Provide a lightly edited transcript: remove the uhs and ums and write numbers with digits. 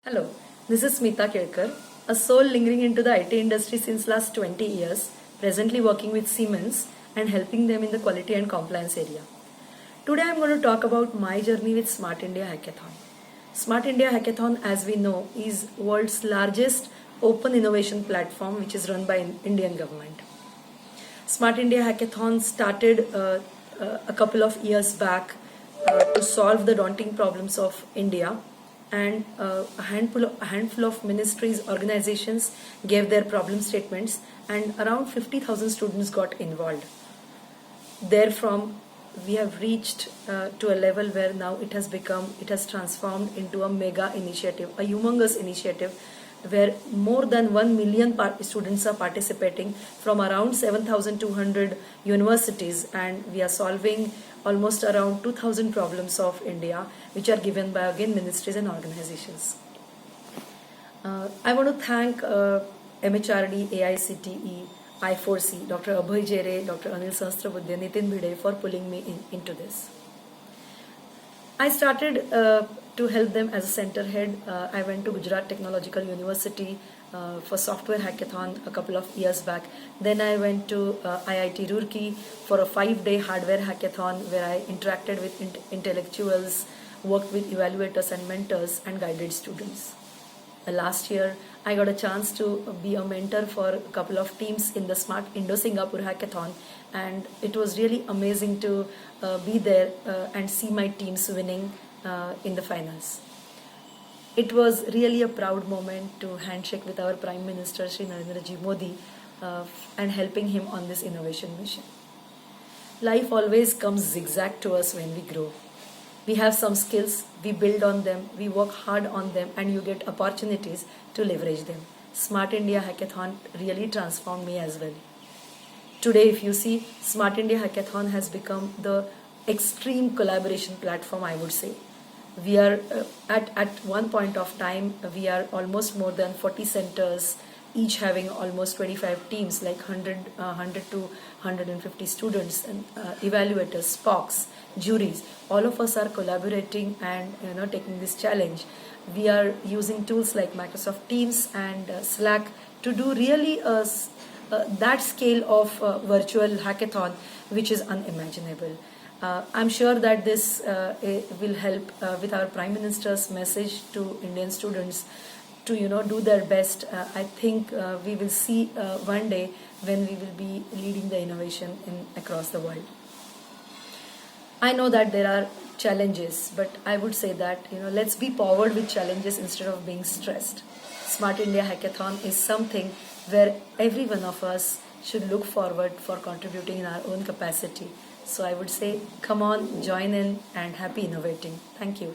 Hello, this is Smita Kelkar, a soul lingering into the IT industry since last 20 years, presently working with Siemens and helping them in the quality and compliance area. Today I'm going to talk about my journey with Smart India Hackathon. Smart India Hackathon, as we know, is world's largest open innovation platform which is run by Indian government. Smart India Hackathon started a couple of years back to solve the daunting problems of India, and a handful of ministries, organizations gave their problem statements, and around 50,000 students got involved. Therefrom, we have reached to a level where now it has transformed into a mega initiative, a humongous initiative where more than 1 million students are participating from around 7,200 universities, and we are solving almost around 2,000 problems of India, which are given by again ministries and organizations. I want to thank MHRD, AICTE, I4C, Dr. Abhay Jere, Dr. Anil Sahasrabudhe, Nitin Bhide for pulling me into this. I started to help them as a center head. I went to Gujarat Technological University for software hackathon a couple of years back. Then I went to IIT Roorkee for a 5-day hardware hackathon where I interacted with intellectuals, worked with evaluators and mentors, and guided students. Last year, I got a chance to be a mentor for a couple of teams in the Smart Indo-Singapore Hackathon, and it was really amazing to be there and see my teams winning in the finals. It was really a proud moment to handshake with our Prime Minister Shri Narendra Ji Modi and helping him on this innovation mission. Life always comes zigzag to us when we grow. We have some skills, we build on them, we work hard on them, and you get opportunities to leverage them. Smart India Hackathon really transformed me as well. Today, if you see, Smart India Hackathon has become the extreme collaboration platform, I would say. We are at one point of time, we are almost more than 40 centers, each having almost 25 teams, like 100 to 150 students, and evaluators, SPOCs, juries. All of us are collaborating and taking this challenge. We are using tools like Microsoft Teams and Slack to do really that scale of virtual hackathon, which is unimaginable. I'm sure that this will help with our Prime Minister's message to Indian students to do their best. I think we will see one day when we will be leading the innovation across the world. I know that there are challenges, but I would say that let's be powered with challenges instead of being stressed. Smart India Hackathon is something where every one of us should look forward for contributing in our own capacity. So I would say, come on, join in, and happy innovating. Thank you.